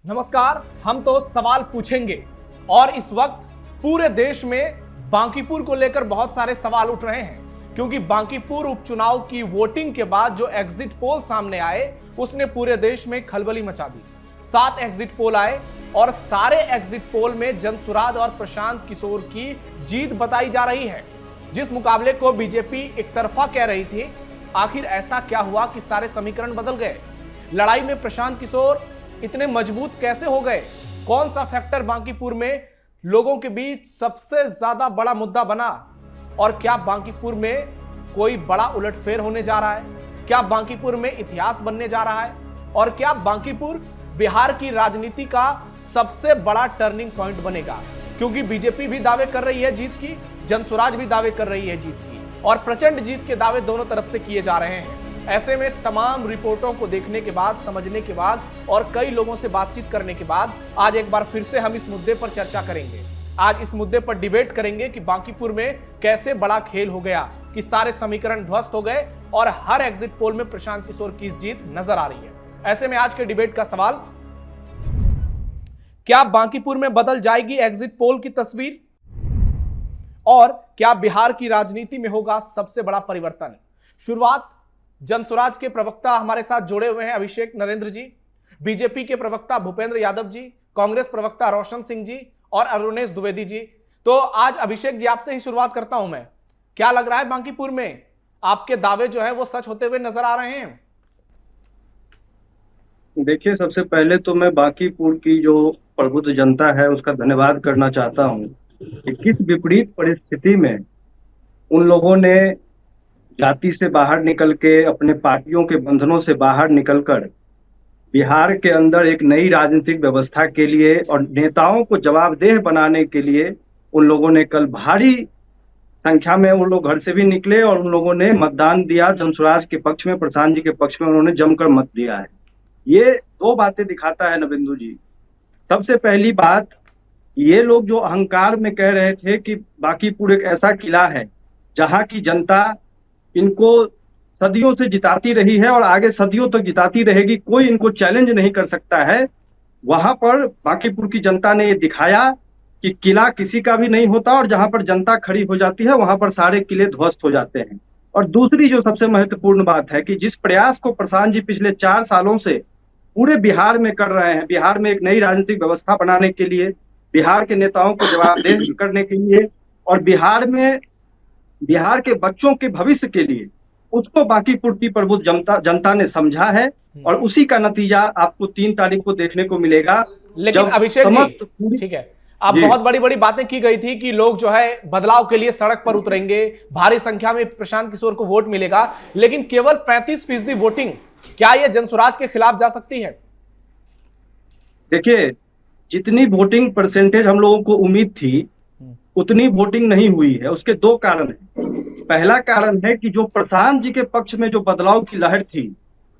नमस्कार। हम तो सवाल पूछेंगे और इस वक्त पूरे देश में बांकीपुर को लेकर बहुत सारे सवाल उठ रहे हैं, क्योंकि बांकीपुर उपचुनाव की वोटिंग के बाद जो एग्जिट पोल सामने आए उसने पूरे देश में खलबली मचा दी। 7 एग्जिट पोल आए और सारे एग्जिट पोल में जनसुराज और प्रशांत किशोर की जीत बताई जा रही है। जिस मुकाबले को बीजेपी एक तरफा कह रही थी, आखिर ऐसा क्या हुआ कि सारे समीकरण बदल गए? लड़ाई में प्रशांत किशोर इतने मजबूत कैसे हो गए? कौन सा फैक्टर बांकीपुर में लोगों के बीच सबसे ज्यादा बड़ा मुद्दा बना? और क्या बांकीपुर में कोई बड़ा उलटफेर होने जा रहा है? क्या बांकीपुर में इतिहास बनने जा रहा है? और क्या बांकीपुर बिहार की राजनीति का सबसे बड़ा टर्निंग पॉइंट बनेगा? क्योंकि बीजेपी भी दावे कर रही है जीत की, जनसुराज भी दावे कर रही है जीत की, और प्रचंड जीत के दावे दोनों तरफ से किए जा रहे हैं। ऐसे में तमाम रिपोर्टों को देखने के बाद, समझने के बाद और कई लोगों से बातचीत करने के बाद आज एक बार फिर से हम इस मुद्दे पर चर्चा करेंगे। आज इस मुद्दे पर डिबेट करेंगे कि बांकीपुर में कैसे बड़ा खेल हो गया कि सारे समीकरण ध्वस्त हो गए और हर एग्जिट पोल में प्रशांत किशोर की जीत नजर आ रही है। ऐसे में आज के डिबेट का सवाल, क्या बांकीपुर में बदल जाएगी एग्जिट पोल की तस्वीर? और क्या बिहार की राजनीति में होगा सबसे बड़ा परिवर्तन? शुरुआत जनसुराज के प्रवक्ता हमारे साथ जुड़े हुए हैं अभिषेक नरेंद्र जी, बीजेपी के प्रवक्ता भूपेंद्र यादव जी, कांग्रेस प्रवक्ता रोशन सिंह जी और अरुणेश द्विवेदी जी। तो आज अभिषेक जी आपसे ही शुरुआत करता हूं मैं। क्या लग रहा है बांकीपुर में आपके दावे जो है वो सच होते हुए नजर आ रहे हैं? देखिए, सबसे पहले तो मैं बांकीपुर की जो प्रबुद्ध जनता है उसका धन्यवाद करना चाहता हूं कि किस विपरीत परिस्थिति में उन लोगों ने जाति से बाहर निकल के, अपने पार्टियों के बंधनों से बाहर निकलकर बिहार के अंदर एक नई राजनीतिक व्यवस्था के लिए और नेताओं को जवाबदेह बनाने के लिए उन लोगों ने कल भारी संख्या में उन लोग घर से भी निकले और उन लोगों ने मतदान दिया। जनसुराज के पक्ष में, प्रशांत जी के पक्ष में उन्होंने जमकर मत दिया है। ये 2 बातें दिखाता है नबिंदु जी। सबसे पहली बात, ये लोग जो अहंकार में कह रहे थे कि बांकीपुर एक ऐसा किला है जहां की जनता इनको सदियों से जिताती रही है और आगे सदियों तक जिताती रहेगी, कोई इनको चैलेंज नहीं कर सकता है, वहां पर बांकीपुर की जनता ने ये दिखाया कि किला किसी का भी नहीं होता और जहां पर जनता खड़ी हो जाती है वहां पर सारे किले ध्वस्त हो जाते हैं। और दूसरी जो सबसे महत्वपूर्ण बात है कि जिस प्रयास को प्रशांत जी पिछले 4 सालों से पूरे बिहार में कर रहे हैं, बिहार में एक नई राजनीतिक व्यवस्था बनाने के लिए, बिहार के नेताओं को जवाबदेह करने के लिए और बिहार के बच्चों के भविष्य के लिए, उसको बांकीपुर की प्रबुद्ध जनता ने समझा है और उसी का नतीजा आपको 3 तारीख को देखने को मिलेगा। लेकिन अभिषेक जी, ठीक है, अब बहुत बड़ी बड़ी बातें की गई थी कि लोग जो है बदलाव के लिए सड़क पर उतरेंगे, भारी संख्या में प्रशांत किशोर को वोट मिलेगा, लेकिन केवल 35% वोटिंग, क्या यह जनसुराज के खिलाफ जा सकती है? देखिए, जितनी वोटिंग परसेंटेज हम लोगों को उम्मीद थी उतनी वोटिंग नहीं हुई है। उसके 2 कारण हैं। पहला कारण है कि जो प्रशांत जी के पक्ष में जो बदलाव की लहर थी,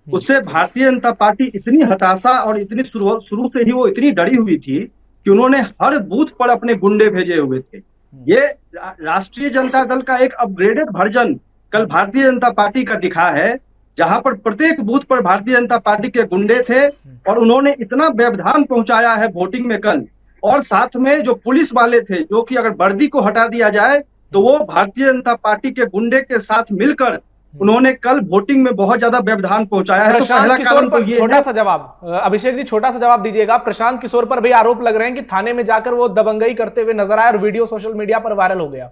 उससे भारतीय जनता पार्टी इतनी हताशा और इतनी शुरू से ही वो इतनी डरी हुई थी कि उन्होंने हर बूथ पर अपने गुंडे भेजे हुए थे। ये राष्ट्रीय जनता दल का एक अपग्रेडेड वर्जन कल भारतीय जनता पार्टी का दिखा है, जहां पर प्रत्येक बूथ पर भारतीय जनता पार्टी के गुंडे थे और उन्होंने इतना व्यवधान पहुंचाया है वोटिंग में कल। और साथ में जो पुलिस वाले थे, जो कि अगर वर्दी को हटा दिया जाए तो वो भारतीय जनता पार्टी के गुंडे के साथ मिलकर उन्होंने कल वोटिंग में बहुत ज्यादा व्यवधान पहुंचाया है। तो पहला कारण तो ये छोटा सा जवाब अभिषेक जी, छोटा सा जवाब दीजिएगा। प्रशांत किशोर पर भी आरोप लग रहे हैं कि थाने में जाकर वो दबंगई करते हुए नजर आए और वीडियो सोशल मीडिया पर वायरल हो गया।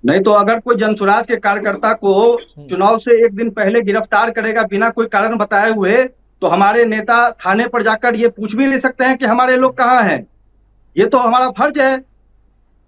नहीं तो अगर कोई जनसुराज के कार्यकर्ता को चुनाव से एक दिन पहले गिरफ्तार करेगा बिना कोई कारण बताए हुए, तो हमारे नेता थाने पर जाकर ये पूछ भी नहीं सकते हैं कि हमारे लोग कहाँ हैं। ये तो हमारा फर्ज है।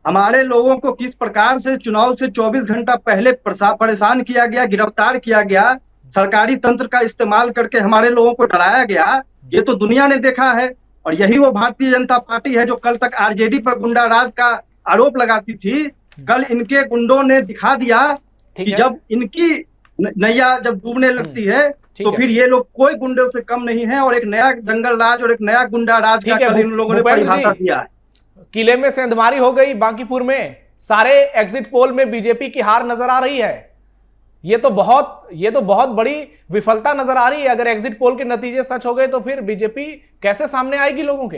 हमारे लोगों को किस प्रकार से चुनाव से 24 घंटा पहले परेशान किया गया, गिरफ्तार किया गया, सरकारी तंत्र का इस्तेमाल करके हमारे लोगों को डराया गया, ये तो दुनिया ने देखा है। और यही वो भारतीय जनता पार्टी है जो कल तक आरजेडी पर गुंडा राज का आरोप लगाती थी। कल इनके गुंडों ने दिखा दिया कि जब इनकी नैया जब डूबने लगती है तो फिर ये लोग कोई गुंडों से कम नहीं है और एक नया जंगल राज और एक नया गुंडा राज का कल इन लोगों ने परिभाषा दिया है। किले में सेंधमारी हो गई बांकीपुर में, सारे एग्जिट पोल में बीजेपी की हार नजर आ रही है। ये तो बहुत बड़ी विफलता नजर आ रही है। अगर एग्जिट पोल के नतीजे सच हो गए तो फिर बीजेपी कैसे सामने आएगी लोगों के?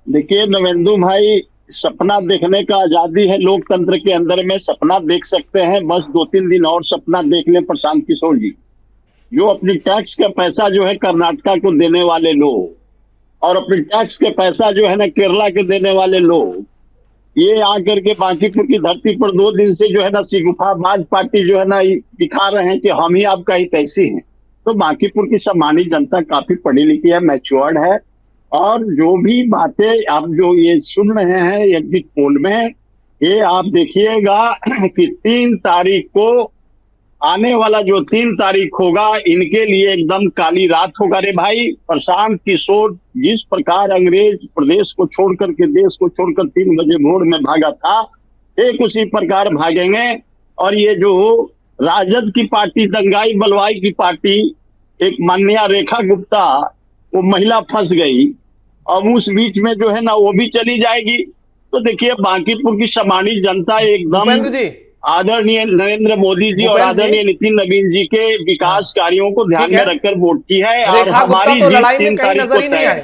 देखिए नवेंदु भाई, सपना देखने का आजादी है लोकतंत्र के अंदर में, सपना देख सकते हैं। बस 2-3 दिन और सपना देख लें प्रशांत किशोर जी। जो अपनी टैक्स का पैसा जो है कर्नाटका को देने वाले लोग और अपनी टैक्स के पैसा जो है ना केरला के देने वाले लोग, ये आकर के बांकीपुर की धरती पर 2 दिन से जो है ना सिगुफाबाज पार्टी जो है ना दिखा रहे हैं कि हम ही आपका हितैषी हैं। तो बांकीपुर की सम्मानित जनता काफी पढ़ी लिखी है, मैच्योर्ड है, और जो भी बातें आप जो ये सुन रहे हैं एग्जिट पोल में, ये आप देखिएगा कि 3 तारीख को आने वाला जो 3 तारीख होगा, इनके लिए एकदम काली रात होगा रे भाई। प्रशांत किशोर जिस प्रकार अंग्रेज प्रदेश को छोड़ करके, देश को छोड़कर 3 बजे भोर में भागा था, एक उसी प्रकार भागेंगे। और ये जो राजद की पार्टी, दंगाई बलवाई की पार्टी, एक माननीय रेखा गुप्ता, वो महिला फंस गई, अब उस बीच में जो है ना वो भी चली जाएगी। तो देखिए बांकीपुर की सम्मानित जनता एकदम आदरणीय नरेंद्र मोदी जी और आदरणीय नितिन नवीन जी के विकास कार्यों को ध्यान में रखकर वोट की है। और हमारी तो लड़ाई में कहीं नजर ही नहीं आई।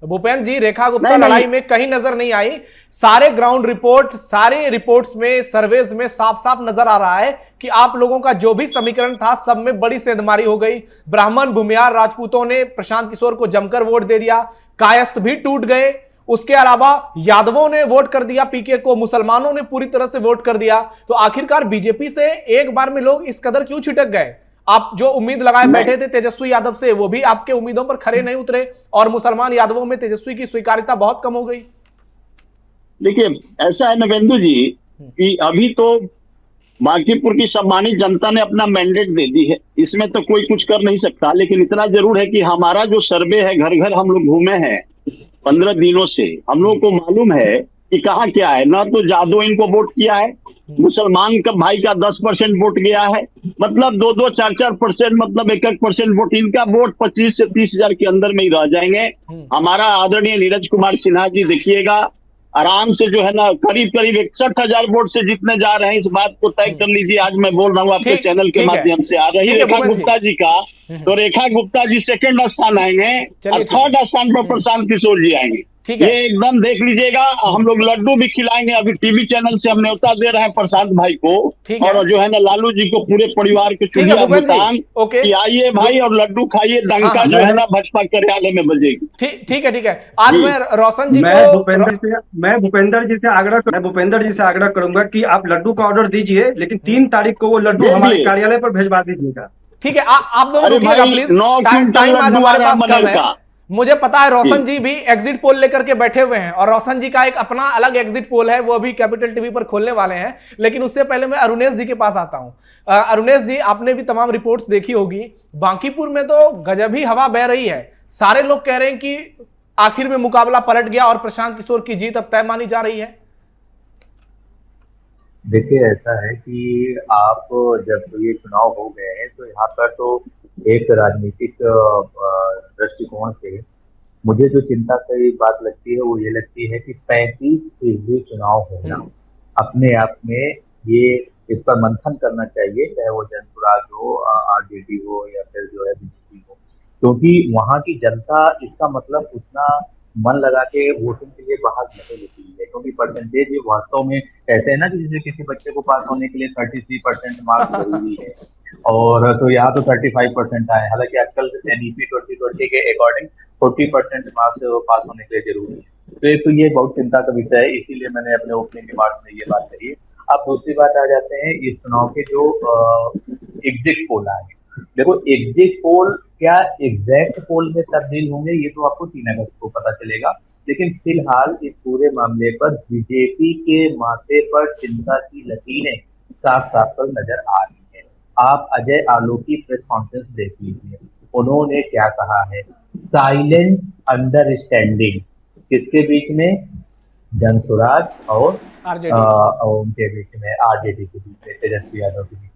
भूपेंद्र जी, रेखा गुप्ता लड़ाई में कहीं नजर नहीं आई। सारे ग्राउंड रिपोर्ट, सारे रिपोर्ट्स में, सर्वेज में साफ साफ नजर आ रहा है कि आप लोगों का जो भी समीकरण था सब में बड़ी सेंधमारी हो गई। ब्राह्मण, भूमियार, राजपूतों ने प्रशांत किशोर को जमकर वोट दे दिया, कायस्थ भी टूट गए। उसके अलावा यादवों ने वोट कर दिया पीके को, मुसलमानों ने पूरी तरह से वोट कर दिया। तो आखिरकार बीजेपी से एक बार में लोग इस कदर क्यों छिटक गए? आप जो उम्मीद लगाए बैठे थे तेजस्वी यादव से, वो भी आपके उम्मीदों पर खरे नहीं उतरे और मुसलमान यादवों में तेजस्वी की स्वीकार्यता बहुत कम हो गई। देखिए ऐसा है नवेंदु जी कि अभी तो बांकीपुर की सम्मानित जनता ने अपना मैंडेट दे दी है, इसमें तो कोई कुछ कर नहीं सकता। लेकिन इतना जरूर है कि हमारा जो सर्वे है, घर घर हम लोग घूमे हैं 15 दिनों से, हम लोग को मालूम है कि कहाँ क्या है। ना तो जादव इनको वोट किया है, मुसलमान का भाई का 10% वोट गया है, मतलब 2-2, 4-4%, मतलब 1-1% वोट। इनका वोट 25 से 30 हजार के अंदर में ही रह जाएंगे। हमारा आदरणीय नीरज कुमार सिन्हा जी देखिएगा आराम से जो है ना करीब करीब 61,000 वोट से जीतने जा रहे हैं। इस बात को तय कर लीजिए। आज मैं बोल रहा हूँ आपके चैनल के माध्यम से, आ रही है रेखा गुप्ता जी का, तो रेखा गुप्ता जी 2nd स्थान आएंगे और 3rd स्थान पर प्रशांत किशोर जी आएंगे। ये एकदम देख लीजिएगा। हम लोग लड्डू भी खिलाएंगे। अभी टीवी चैनल से हम न्योता दे रहे हैं प्रशांत भाई को और जो है ना लालू जी को, पूरे परिवार के चुनिया भुगतान कि आइए भाई और लड्डू खाइए। डंका जो है ना भाजपा कार्यालय में बजेगी। ठीक है। आज मैं रोशन जी मैं भूपेंद्र जी से आग्रह करूंगा कि आप लड्डू का ऑर्डर दीजिए, लेकिन 3 तारीख को वो लड्डू हमारे कार्यालय पर भेजवा दीजिएगा। ठीक है, आप दोनों रुकिएगा प्लीज। टाइम आज हमारे पास कम है। मुझे पता है रोशन जी भी एग्जिट पोल लेकर के बैठे हुए हैं और रोशन जी का एक अपना अलग एग्जिट पोल है, वो अभी कैपिटल टीवी पर खोलने वाले हैं। लेकिन उससे पहले मैं अरुणेश जी के पास आता हूं। अरुणेश जी, आपने भी तमाम रिपोर्ट्स देखी होगी। बांकीपुर में तो गजब ही हवा बह रही है। सारे लोग कह रहे हैं कि आखिर में मुकाबला पलट गया और प्रशांत किशोर की जीत अब तय मानी जा रही है। देखिए ऐसा है कि आप जब ये चुनाव हो गए हैं तो यहाँ पर तो एक राजनीतिक दृष्टिकोण से मुझे जो चिंता की बात लगती है वो ये लगती है कि 35% चुनाव होना अपने आप में ये इस पर मंथन करना चाहिए, चाहे वो जनसुराज हो, आरजेडी हो या फिर जो है बीजेपी हो, क्योंकि वहां की जनता इसका मतलब उतना मन लगा के वोटिंग के लिए बाहर नहीं निकली है। क्योंकि परसेंटेज ये वास्तव में कहते हैं ना कि जैसे किसी बच्चे को पास होने के लिए 33% मार्क्स जरूरी है और तो यहाँ तो 35% आए। हालांकि आजकल एनईपी 2020 के अकॉर्डिंग 40% मार्क्स पास होने के लिए जरूरी है। तो ये बहुत चिंता का विषय है, इसीलिए मैंने अपने ओपनिंग रिमार्क्स में ये बात कही है। अब दूसरी बात आ जाते हैं इस चुनाव के जो एग्जिट पोल आए। देखो एग्जिट पोल क्या एग्जैक्ट पोल में तब्दील होंगे ये तो आपको 3 अगस्त को पता चलेगा, लेकिन फिलहाल इस पूरे मामले पर बीजेपी के माथे पर चिंता की लकीरें साफ साफ पर नजर आ रही है। आप अजय आलोक की प्रेस कॉन्फ्रेंस देख लीजिए, उन्होंने क्या कहा है। साइलेंट अंडरस्टैंडिंग किसके बीच में? जनसुराज और उनके बीच में, आरजेडी के बीच में, तेजस्वी यादव के बीच।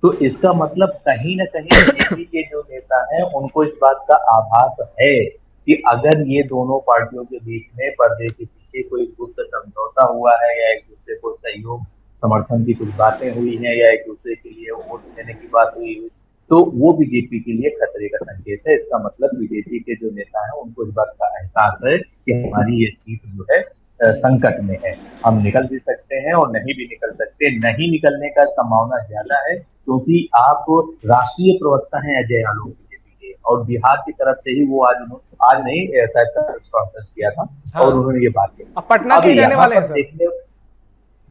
तो इसका मतलब कहीं ना कहीं बीजेपी के जो नेता हैं उनको इस बात का आभास है कि अगर ये दोनों पार्टियों के बीच में पर्दे के पीछे कोई गुप्त समझौता हुआ है या एक दूसरे को सहयोग समर्थन की कुछ बातें हुई हैं या एक दूसरे के लिए वोट देने की बात हुई, तो वो बीजेपी के लिए खतरे का संकेत है। इसका मतलब बीजेपी के जो नेता हैं उनको इस बात का एहसास है कि हमारी ये सीट जो है संकट में है, हम निकल भी सकते हैं और नहीं भी निकल सकते। नहीं निकलने का संभावना ज्यादा है क्योंकि आप राष्ट्रीय प्रवक्ता हैं अजय आलोक बीजेपी के, और बिहार की तरफ से ही वो आज नहीं शायद प्रेस कॉन्फ्रेंस किया था। हाँ। और उन्होंने ये बात की। अब पटना के ही रहने वाले हैं सर।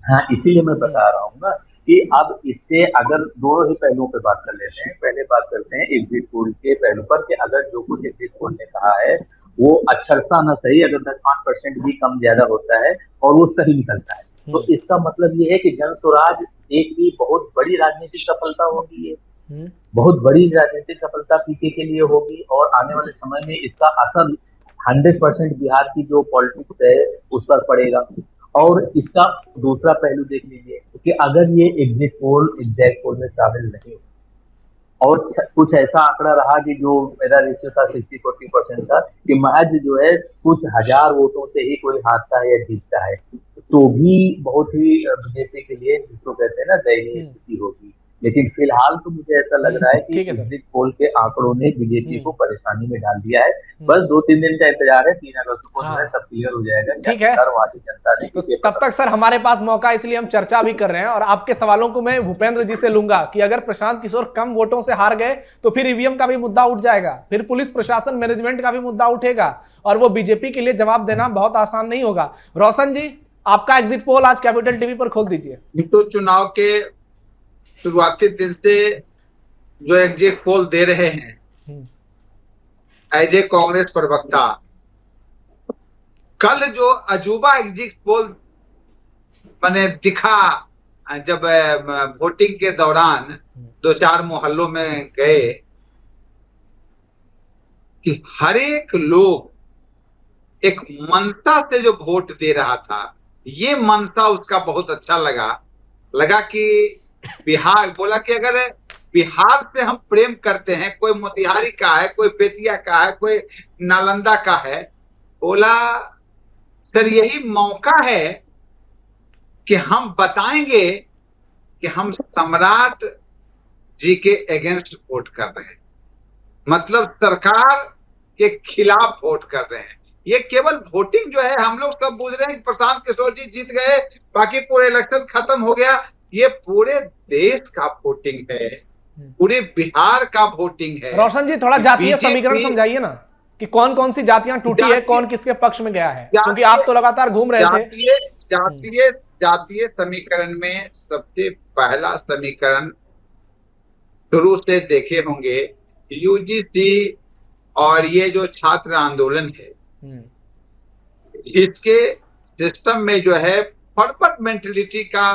हाँ, इसीलिए मैं बता रहा हूँ ना कि अब इससे अगर दोनों ही पहलुओं पे बात कर लेते हैं। पहले बात करते हैं एग्जिट पोल के पहलू पर कि अगर जो कुछ एग्जिट पोल ने कहा है वो अक्षरशः न सही, अगर 10-5% भी कम ज्यादा होता है और वो सही निकलता है, तो इसका मतलब ये है कि जन स्वराज एक भी बहुत बड़ी राजनीतिक सफलता होगी, ये बहुत बड़ी राजनीतिक सफलता पीके के लिए होगी। और आने वाले समय में इसका असर 100% बिहार की जो पॉलिटिक्स है उस पर पड़ेगा। और इसका दूसरा पहलू देख लीजिए कि अगर ये एग्जिट पोल एग्जैक्ट पोल में शामिल नहीं हो और कुछ ऐसा आंकड़ा रहा कि जो मेरा रेशियो था 60-40% का, कि महज जो है कुछ हजार वोटों से ही कोई हारता है या जीतता है, तो भी बहुत ही बीजेपी के लिए जिसको कहते हैं ना दयनीय स्थिति होगी। लेकिन फिलहाल तो मुझे ऐसा लग रहा है कि एग्जिट पोल के आंकड़ों ने बीजेपी को परेशानी में डाल दिया है। बस 2-3 दिन का इंतजार है, 3 अगस्त को जो है सब क्लियर हो जाएगा। ठीक है, जनता ने तो तब तक सर हमारे पास मौका, इसलिए हम चर्चा भी कर रहे हैं। और आपके सवालों को मैं भूपेंद्र जी से लूंगा कि अगर प्रशांत किशोर कम वोटों से हार गए तो फिर ईवीएम का भी मुद्दा उठ जाएगा, फिर पुलिस प्रशासन मैनेजमेंट का भी मुद्दा उठेगा और वो बीजेपी के लिए जवाब देना बहुत आसान नहीं होगा। रोशन जी, आपका एग्जिट पोल आज कैपिटल टीवी पर खोल दीजिए। तो चुनाव के शुरुआती दिन से जो एग्जिट पोल दे रहे हैं एज ए कांग्रेस प्रवक्ता, कल जो अजूबा एग्जिट पोल मैंने दिखा जब वोटिंग के दौरान 2-4 मोहल्लों में गए कि हर एक लोग एक मनसा से जो वोट दे रहा था, ये मनसा उसका बहुत अच्छा लगा कि बिहार, बोला कि अगर बिहार से हम प्रेम करते हैं, कोई मोतिहारी का है, कोई बेतिया का है, कोई नालंदा का है, बोला सर यही मौका है कि हम बताएंगे कि हम सम्राट जी के अगेंस्ट वोट कर रहे हैं, मतलब सरकार के खिलाफ वोट कर रहे हैं। ये केवल वोटिंग जो है, हम लोग सब बुझ रहे हैं प्रशांत किशोर जी जीत गए, बाकी पूरे इलेक्शन खत्म हो गया। ये पूरे देश का वोटिंग है, पूरे बिहार का वोटिंग है। रोशन जी, थोड़ा जातीय समीकरण समझाइए ना कि कौन कौन सी जातियां टूटी है, कौन किसके पक्ष में गया है, क्योंकि आप तो लगातार घूम रहे थे। जातीय समीकरण में सबसे पहला समीकरण शुरू से देखे होंगे, यूजीसी और ये जो छात्र आंदोलन है, इसके सिस्टम में जो है फॉरवर्ड मेंटेलिटी का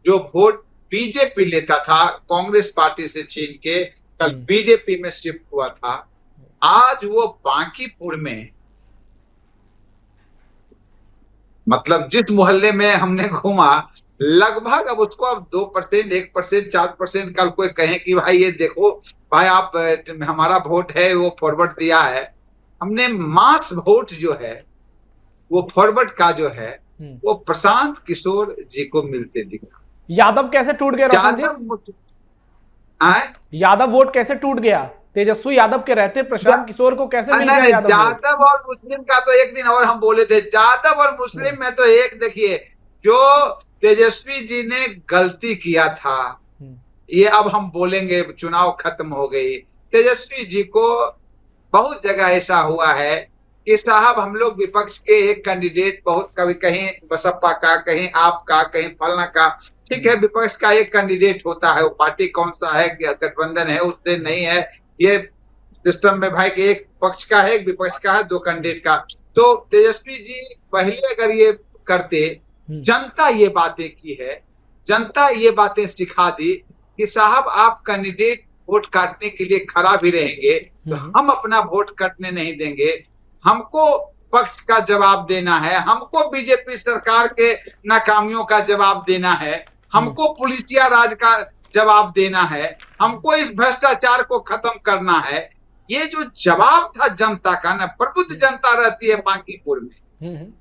जो वोट बीजेपी लेता था कांग्रेस पार्टी से छीन के, कल बीजेपी में शिफ्ट हुआ था। आज वो बांकीपुर में, मतलब जिस मोहल्ले में हमने घूमा, लगभग अब उसको अब 2%, 1%, 4%, कल कोई कहे कि भाई ये देखो भाई आप हमारा वोट है वो फॉरवर्ड दिया है, हमने मास वोट जो है वो फॉरवर्ड का जो है वो प्रशांत किशोर जी को मिलते दिखा। यादव कैसे टूट गया रोशन जी? यादव वोट कैसे टूट गया? तेजस्वी यादव के रहते प्रशांत किशोर को कैसे मिल गया यादव और मुस्लिम का तो एक दिन और हम बोले थे, यादव और मुस्लिम में तो एक देखिए, जो तेजस्वी जी ने गलती किया था, ये अब हम बोलेंगे, चुनाव खत्म हो गई। तेजस्वी जी को बहुत जगह ऐसा हुआ है कि साहब हम लोग विपक्ष के एक कैंडिडेट, बहुत कभी कहीं बसपा का, कहीं आपका, कहीं फलना का, ठीक है, विपक्ष का एक कैंडिडेट होता है, वो पार्टी कौन सा है, गठबंधन है उससे नहीं है, ये सिस्टम में भाई कि एक पक्ष का है, एक विपक्ष का है, 2 कैंडिडेट का। तो तेजस्वी जी पहले अगर ये करते, जनता ये बातें की है, जनता ये बातें सिखा दी कि साहब आप कैंडिडेट वोट काटने के लिए खड़ा भी रहेंगे तो हम अपना वोट काटने नहीं देंगे, हमको पक्ष का जवाब देना है, हमको बीजेपी सरकार के नाकामियों का जवाब देना है, हमको पुलिसिया राज का जवाब देना है, हमको इस भ्रष्टाचार को खत्म करना है। ये जो जवाब था जनता का ना, प्रबुद्ध जनता रहती है बांकीपुर में,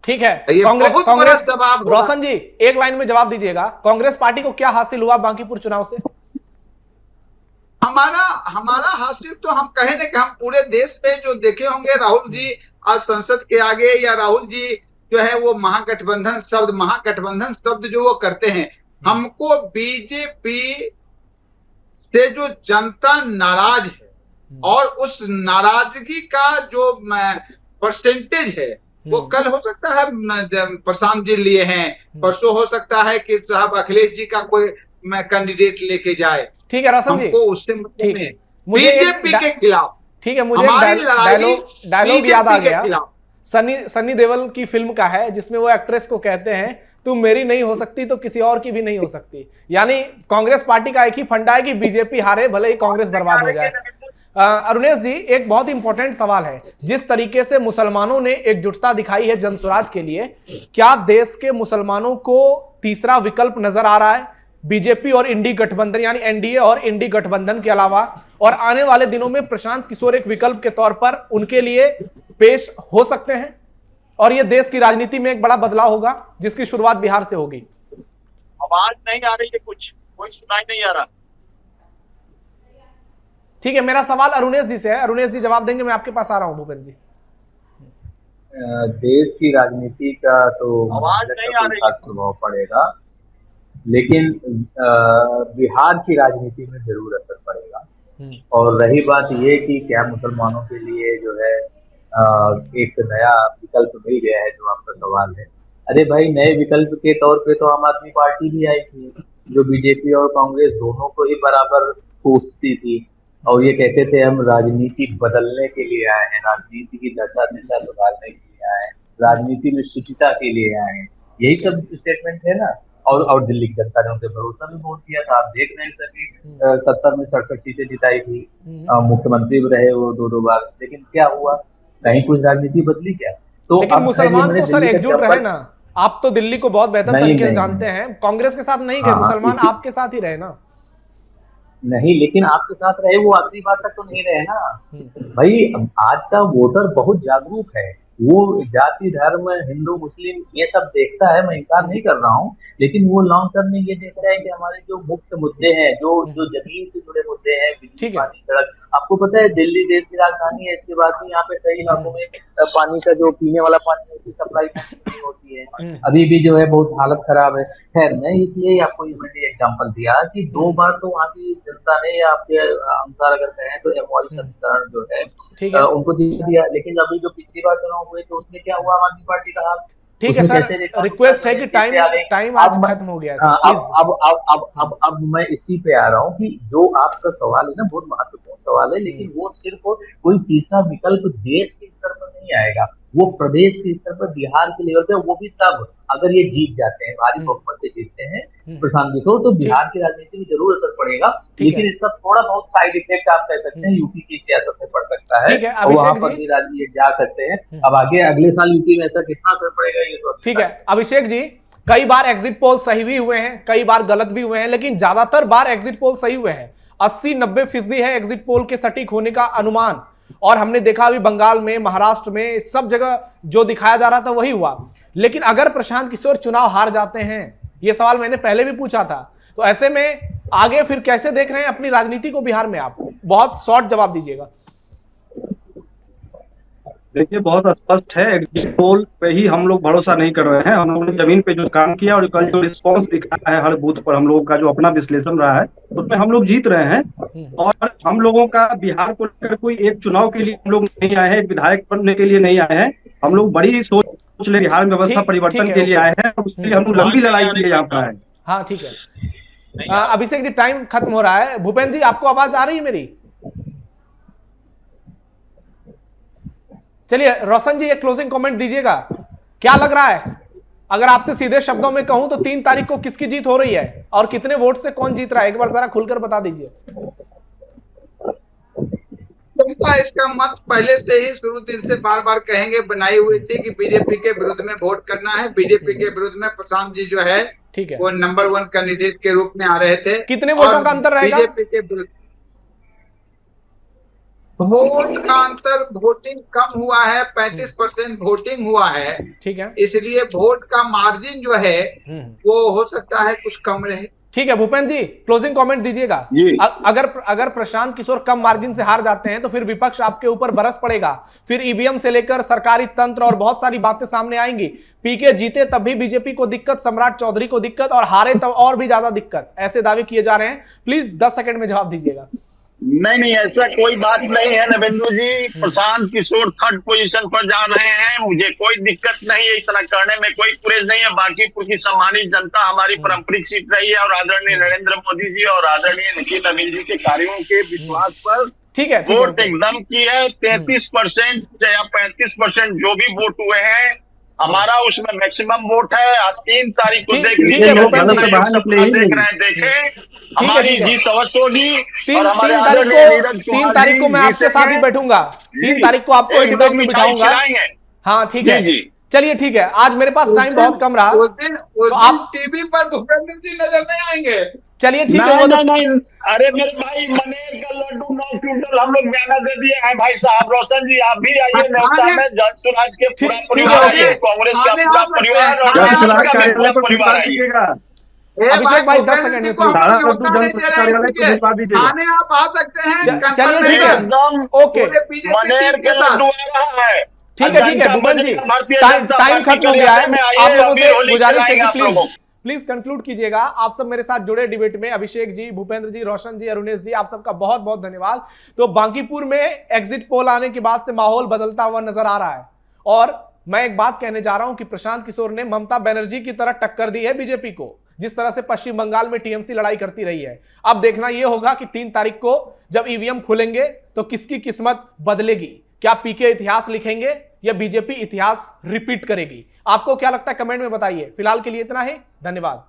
ठीक है, ये कांग्रेस बहुत बड़ा कांग्रेस दबाव होगा। रोशन जी एक लाइन में जवाब दीजिएगा, कांग्रेस पार्टी को क्या हासिल हुआ बांकीपुर चुनाव से? हमारा हमारा हासिल तो हम कहे ना कि हम पूरे देश में जो देखे होंगे, राहुल जी आज संसद के आगे, या राहुल जी जो है वो महागठबंधन शब्द जो वो करते हैं, हमको बीजेपी से जो जनता नाराज है और उस नाराजगी का जो परसेंटेज है वो कल हो सकता है प्रशांत जी लिए हैं, परसों हो सकता है कि साहब अखिलेश जी का कोई कैंडिडेट लेके जाए। ठीक है रोशन जी, हमको उससे मतलब है मुझे एक बीजेपी के खिलाफ। ठीक है, मुझे हमारी लड़ाई डायलॉग याद आ बीजेपी के गया, खिलाफ। सनी देओल की फिल्म का है, जिसमें वो एक्ट्रेस को कहते हैं तुम मेरी नहीं हो सकती तो किसी और की भी नहीं हो सकती। यानी कांग्रेस पार्टी का एक ही फंडा है कि बीजेपी हारे भले ही कांग्रेस बर्बाद हो जाए। अरुणेश जी एक बहुत इंपॉर्टेंट सवाल है, जिस तरीके से मुसलमानों ने एकजुटता दिखाई है जनसुराज के लिए, क्या देश के मुसलमानों को तीसरा विकल्प नजर आ रहा है बीजेपी और इंडी गठबंधन, यानी एनडीए और इंडी गठबंधन के अलावा, और आने वाले दिनों में प्रशांत किशोर एक विकल्प के तौर पर उनके लिए पेश हो सकते हैं, और यह देश की राजनीति में एक बड़ा बदलाव होगा जिसकी शुरुआत बिहार से होगी? आवाज नहीं आ रही है, कुछ कोई सुनाई नहीं आ रहा। ठीक है, मेरा सवाल अरुणेश जी से है, अरुणेश जी जवाब देंगे, मैं आपके पास आ रहा हूं भूपेंद्र जी। देश की राजनीति का तो आवाज नहीं आ रही है। प्रभाव पड़ेगा, लेकिन बिहार की राजनीति में जरूर असर पड़ेगा। और रही बात ये कि क्या मुसलमानों के लिए जो है एक नया विकल्प मिल गया है, जो आपका सवाल है। अरे भाई, नए विकल्प के तौर पे तो आम आदमी पार्टी भी आई थी, जो बीजेपी और कांग्रेस दोनों को ही बराबर कोसती थी, और ये कहते थे हम राजनीति बदलने के लिए आए हैं, राजनीति की दशा दिशा सुधारने के लिए आए हैं, राजनीति में शुचिता के लिए आए हैं, यही सब स्टेटमेंट है ना। और दिल्ली की जनता ने उनसे भरोसा भी वोट दिया था। आप देख रहे हैं सभी 70 में 67 सीटें जिताई थी, मुख्यमंत्री भी रहे वो 2-2 बार, लेकिन क्या हुआ? कहीं कुछ राजनीति बदली क्या? तो लेकिन मुसलमान तो सर एकजुट रहे ना, आप तो दिल्ली को बहुत बेहतर तरीके से जानते हैं, कांग्रेस के साथ नहीं गए, मुसलमान आपके साथ ही रहे ना। नहीं, लेकिन आपके साथ रहे वो आखिरी बात तक तो नहीं रहे ना भाई। आज का वोटर बहुत जागरूक है, वो जाति धर्म हिंदू मुस्लिम ये सब देखता है, मैं इनकार नहीं कर रहा हूँ, लेकिन वो लॉन्ग टर्म में ये देख रहा है कि हमारे जो मुख्य मुद्दे हैं, जो जमीन से जुड़े मुद्दे हैं, बिजली, पानी, सड़क। आपको पता है दिल्ली देश की राजधानी है, इसके बाद भी यहाँ पे कई इलाकों में पानी का जो पीने वाला पानी है उसकी सप्लाई नहीं होती है, अभी भी जो है बहुत हालत खराब है। खैर, मैं इसलिए आपको मैंने एग्जाम्पल दिया कि 2 बार तो वहाँ की जनता ने, या आपके अनुसार अगर कहें तो एमओआई समीकरण जो है उनको जीत दिया, लेकिन अभी जो पिछली बार चुनाव हुए तो उसमें क्या हुआ? आम आदमी पार्टी का हाल। ठीक है सर, रिक्वेस्ट है कि टाइम आज खत्म हो गया है। अब मैं इसी पे आ रहा हूँ कि जो आपका सवाल है ना बहुत महत्वपूर्ण सवाल है, लेकिन वो सिर्फ कोई तीसरा विकल्प देश के स्तर पर नहीं आएगा, वो प्रदेश के स्तर पर बिहार के लेवल पे, वो भी तब अगर ये जीत जाते हैं, भारी बहुमत से जीतते हैं प्रशांत किशोर, तो बिहार की राजनीति में जरूर असर पड़ेगा। लेकिन इसका थोड़ा बहुत साइड इफेक्ट आप कह सकते हैं यूपी की सियासत में पड़ सकता है, और वहां पर भी राजनीति जा सकते हैं। अब आगे अगले साल यूपी में ऐसा कितना असर पड़ेगा ये तो ठीक है। अभिषेक जी, कई बार एग्जिट पोल सही भी हुए हैं, कई बार गलत भी हुए हैं, लेकिन ज्यादातर बार एग्जिट पोल सही हुए हैं। 80-90% है एग्जिट पोल के सटीक होने का अनुमान, और हमने देखा अभी बंगाल में, महाराष्ट्र में, सब जगह जो दिखाया जा रहा था वही हुआ। लेकिन अगर प्रशांत किशोर चुनाव हार जाते हैं, यह सवाल मैंने पहले भी पूछा था, तो ऐसे में आगे फिर कैसे देख रहे हैं अपनी राजनीति को बिहार में? आप बहुत शॉर्ट जवाब दीजिएगा। देखिए, बहुत स्पष्ट है, एग्जिट पोल पे ही हम लोग भरोसा नहीं कर रहे हैं। हम लोगों ने जमीन पे जो काम किया और कल जो रिस्पॉन्स दिखा है हर बूथ पर, हम लोगों का जो अपना विश्लेषण रहा है उसमें हम लोग जीत रहे हैं। और हम लोगों का बिहार को लेकर कोई एक चुनाव के लिए हम लोग नहीं आए हैं, एक विधायक बनने के लिए नहीं आए हैं। हम लोग बड़ी सोच ले बिहार में व्यवस्था परिवर्तन के लिए आए हैं, उसके लिए हम लोग लंबी लड़ाई के लिए यहाँ पर आए। हाँ ठीक है। अभिषेक जी, टाइम खत्म हो रहा है। भूपेंद्र जी, आपको आवाज आ रही है मेरी? चलिए रोशन जी, एक क्लोजिंग कमेंट दीजिएगा, क्या लग रहा है? अगर आपसे सीधे शब्दों में कहूं तो 3 तारीख को किसकी जीत हो रही है और कितने वोट से कौन जीत रहा है? एक बार जरा खुलकर बता दीजिए। जनता इसका मत पहले से ही शुरू दिन से बार बार कहेंगे बनाई हुई थी कि बीजेपी के विरुद्ध में वोट करना है। बीजेपी के विरुद्ध में प्रशांत जी जो है, ठीक है, वो नंबर 1 कैंडिडेट के रूप में आ रहे थे। कितने वोटों का अंतर रहेगा? बीजेपी के विरुद्ध वोट का अंतर, वोटिंग कम हुआ है, 35% वोटिंग हुआ है, ठीक है, इसलिए वोट का मार्जिन जो है वो हो सकता है कुछ कम रहे। ठीक है। भूपेंद्र जी, क्लोजिंग कमेंट दीजिएगा। जी। अगर प्रशांत किशोर कम मार्जिन से हार जाते हैं तो फिर विपक्ष आपके ऊपर बरस पड़ेगा, फिर ईवीएम से लेकर सरकारी तंत्र और बहुत सारी बातें सामने आएंगी। पीके जीते तब भी बीजेपी को दिक्कत, सम्राट चौधरी को दिक्कत, और हारे तब और भी ज्यादा दिक्कत, ऐसे दावे किए जा रहे हैं। प्लीज 10 सेकंड में जवाब दीजिएगा। नहीं, ऐसा कोई बात नहीं है नवेंदु जी। प्रशांत किशोर 3rd पोजीशन पर जा रहे हैं, मुझे कोई दिक्कत नहीं है, इतना करने में कोई कुरेज नहीं है। बांकीपुर की सम्मानित जनता हमारी पारंपरिक सीट रही है और आदरणीय नरेंद्र मोदी जी और आदरणीय निखिल नवीन जी के कार्यों के विश्वास पर ठीक है, वोट एकदम की है। 33% या 35% जो भी वोट हुए हैं, हमारा उसमें मैक्सिमम वोट है। 3 तारीख को देख लीजिए, है, लोग भूपेंद्र जी, सपना देख रहे हैं, देखें हमारी जीत अवश्य होगी। 3 तारीख को मैं आपके साथ ही बैठूंगा, 3 तारीख को आपको डिबेट में बिठाऊंगा। हाँ ठीक है, चलिए ठीक है। आज मेरे पास टाइम बहुत कम रहा, तो आप टीवी पर भूपेंद्र जी नजर नहीं आएंगे। चलिए ठीक है। नहीं, अरे मेरे भाई, मनेर का लड्डू 9 क्विंटल हम लोग बयाना दे दिए हैं भाई साहब। रोशन जी आप भी आइए, न्योता में जसराज के पूरा परिवार आइए, कांग्रेस का पूरा परिवार और जसराज का कार्यालय पूरा पर परिवार भिजवा आइए। दीजिएगा। अभिषेक भाई 10 सेकंड में प्लीज। थाने आप आ सकते हैं। चलिए ठीक है, ओके, मनेर के लड्डू आ रहा है। ठीक है भूपेंद्र जी, टाइम खत्म हो गया है। आप लोगों से गुजारिश है कि प्लीज कंक्लूड कीजिएगा। आप सब मेरे साथ जुड़े डिबेट में, अभिषेक जी, भूपेंद्र जी, रोशन जी, अरुणेश जी, आप सबका बहुत बहुत धन्यवाद। तो बांकीपुर में एग्जिट पोल आने के बाद से माहौल बदलता हुआ नजर आ रहा है, और मैं एक बात कहने जा रहा हूं कि प्रशांत किशोर ने ममता बनर्जी की तरह टक्कर दी है बीजेपी को, जिस तरह से पश्चिम बंगाल में टीएमसी लड़ाई करती रही है। अब देखना यह होगा कि 3 तारीख को जब ईवीएम खुलेंगे तो किसकी किस्मत बदलेगी। क्या पीके इतिहास लिखेंगे या बीजेपी इतिहास रिपीट करेगी? आपको क्या लगता है कमेंट में बताइए। फिलहाल के लिए इतना ही, धन्यवाद।